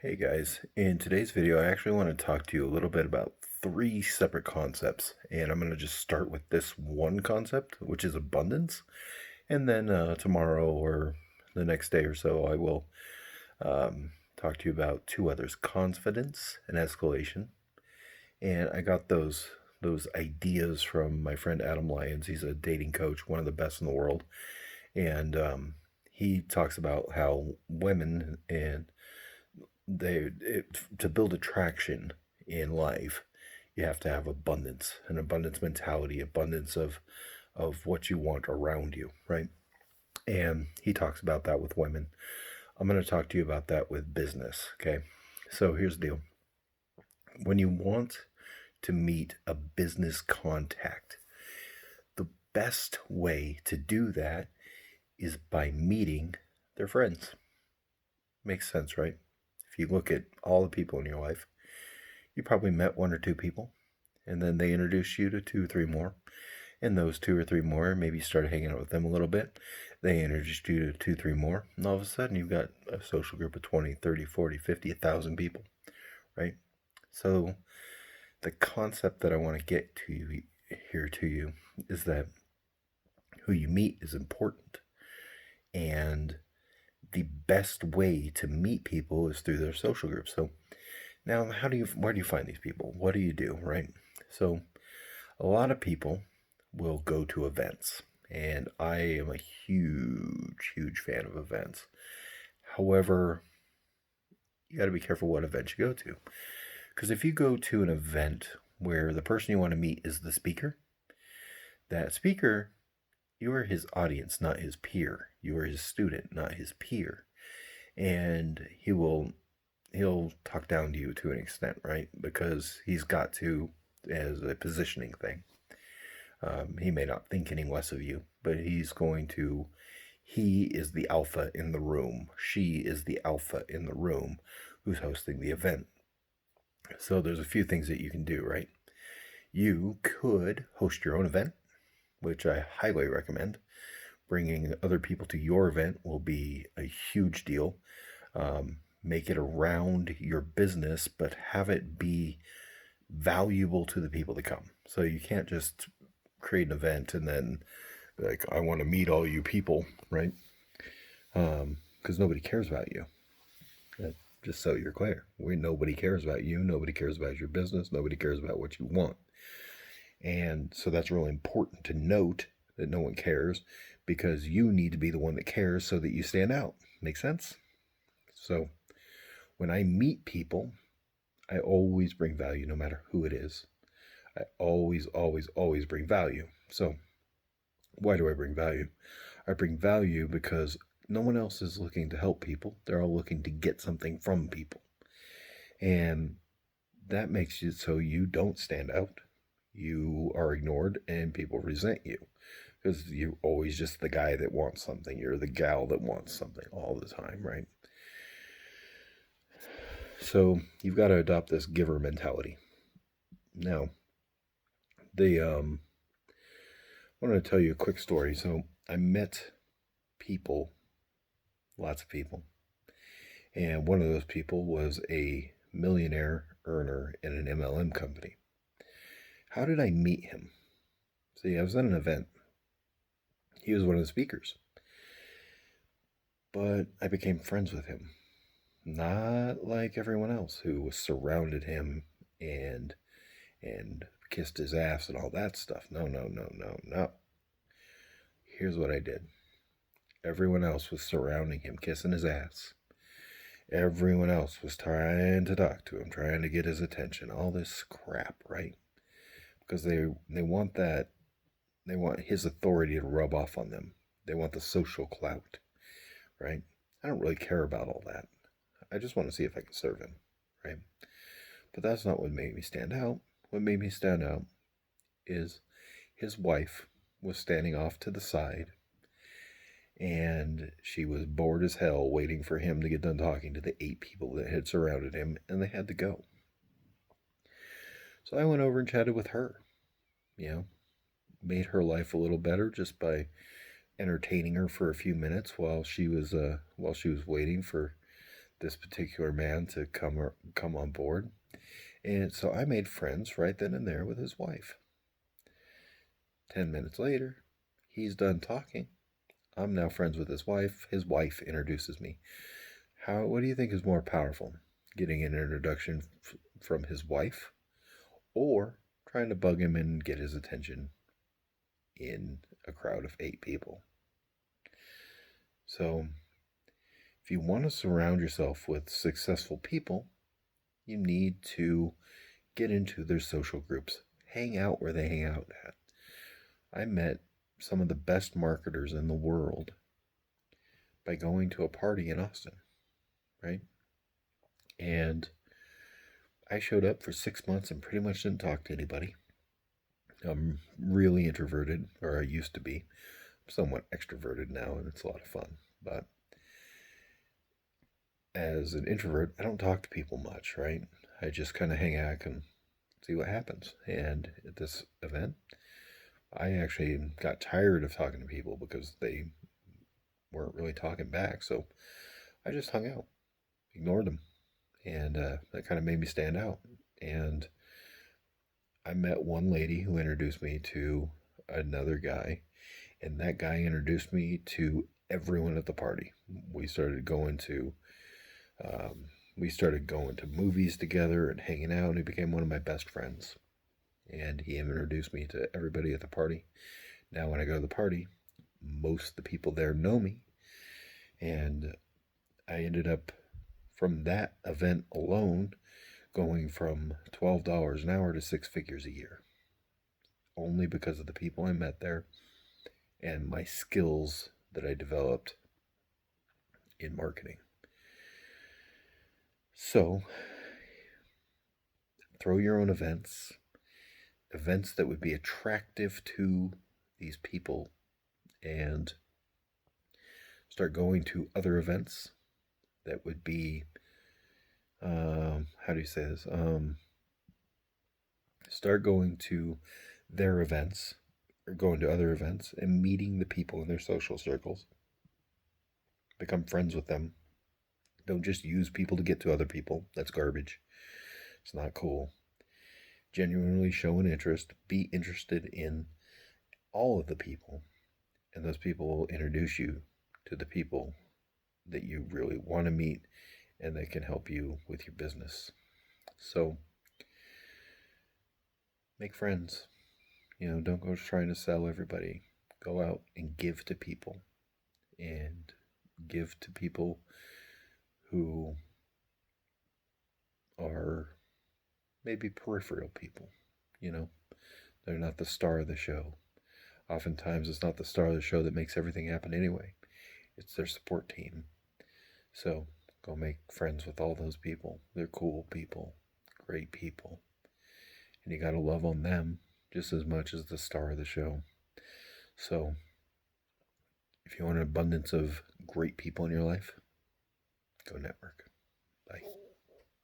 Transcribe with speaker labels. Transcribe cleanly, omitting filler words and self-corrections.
Speaker 1: Hey guys, in today's video, I actually want to talk to you a little bit about three separate concepts. And I'm going to just start with this one concept, which is abundance. And then tomorrow or the next day or so, I will talk to you about two others, confidence and escalation. And I got those ideas from my friend Adam Lyons. He's a dating coach, one of the best in the world. And he talks about how women and to build attraction in life, you have to have abundance, an abundance mentality, abundance of what you want around you, right? And he talks about that with women. I'm going to talk to you about that with business. Okay, so here's the deal. When you want to meet a business contact, the best way to do that is by meeting their friends. Makes sense, right? If you look at all the people in your life, you probably met one or two people, and then they introduced you to two or three more. And those two or three more, maybe you started hanging out with them a little bit. They introduced you to two, three more. And all of a sudden, you've got a social group of 20, 30, 40, 50, 1,000 people, right? So the concept that I want to get to you here to you is that who you meet is important. And the best way to meet people is through their social group. So now, where do you find these people? What do you do, right? So a lot of people will go to events, and I am a huge, huge fan of events. However, you got to be careful what event you go to. Because if you go to an event where the person you want to meet is the speaker, that speaker, you are his audience, not his peer. You are his student, not his peer. And he'll talk down to you to an extent, right? Because he's got to, as a positioning thing. He may not think any less of you, but he is the alpha in the room. She is the alpha in the room who's hosting the event. So there's a few things that you can do, right? You could host your own event, which I highly recommend. Bringing other people to your event will be a huge deal. Make it around your business, but have it be valuable to the people that come. So you can't just create an event and then like, I want to meet all you people, right? Because nobody cares about you. Just so you're clear, nobody cares about you. Nobody cares about your business. Nobody cares about what you want. And so that's really important to note that no one cares, because you need to be the one that cares so that you stand out. Make sense? So when I meet people, I always bring value no matter who it is. I always, always, always bring value. So why do I bring value? I bring value because no one else is looking to help people. They're all looking to get something from people. And that makes it so you don't stand out. You are ignored and people resent you because you're always just the guy that wants something. You're the gal that wants something all the time, right? So you've got to adopt this giver mentality. Now, I wanted to tell you a quick story. So I met people, lots of people, and one of those people was a millionaire earner in an MLM company. How did I meet him? See, I was at an event. He was one of the speakers. But I became friends with him. Not like everyone else who surrounded him and kissed his ass and all that stuff. No, no, no, no, no. Here's what I did. Everyone else was surrounding him, kissing his ass. Everyone else was trying to talk to him, trying to get his attention. All this crap, right? Because they want that. They want his authority to rub off on them. They want the social clout, right? I don't really care about all that. I just want to see if I can serve him, right? But that's not what made me stand out. What made me stand out is his wife was standing off to the side, and she was bored as hell waiting for him to get done talking to the 8 people that had surrounded him, and they had to go. So I went over and chatted with her, made her life a little better just by entertaining her for a few minutes while she was waiting for this particular man to come on board. And so I made friends right then and there with his wife. 10 minutes later, he's done talking. I'm now friends with his wife. His wife introduces me. What do you think is more powerful? Getting an introduction from his wife, or trying to bug him and get his attention in a crowd of 8 people? So, if you want to surround yourself with successful people, you need to get into their social groups. Hang out where they hang out at. I met some of the best marketers in the world by going to a party in Austin, right? And I showed up for 6 months and pretty much didn't talk to anybody. I'm really introverted, or I used to be. I'm somewhat extroverted now, and it's a lot of fun. But as an introvert, I don't talk to people much, right? I just kind of hang out and see what happens. And at this event, I actually got tired of talking to people because they weren't really talking back. So I just hung out, ignored them. And that kind of made me stand out. And I met one lady who introduced me to another guy. And that guy introduced me to everyone at the party. We started going to movies together and hanging out, and he became one of my best friends. And he introduced me to everybody at the party. Now when I go to the party, most of the people there know me. And I ended up, from that event alone, going from $12 an hour to 6 figures a year. Only because of the people I met there and my skills that I developed in marketing. So, throw your own events that would be attractive to these people, and start going to other events that would be, how do you say this? Start going to their events, or going to other events and meeting the people in their social circles. Become friends with them. Don't just use people to get to other people. That's garbage. It's not cool. Genuinely show an interest. Be interested in all of the people. And those people will introduce you to the people that you really want to meet and that can help you with your business. So, make friends. Don't go trying to sell everybody. Go out and give to people. And give to people who are maybe peripheral people. They're not the star of the show. Oftentimes, it's not the star of the show that makes everything happen anyway. It's their support team. So, go make friends with all those people. They're cool people, great people. And you got to love on them just as much as the star of the show. So, if you want an abundance of great people in your life, go network. Bye.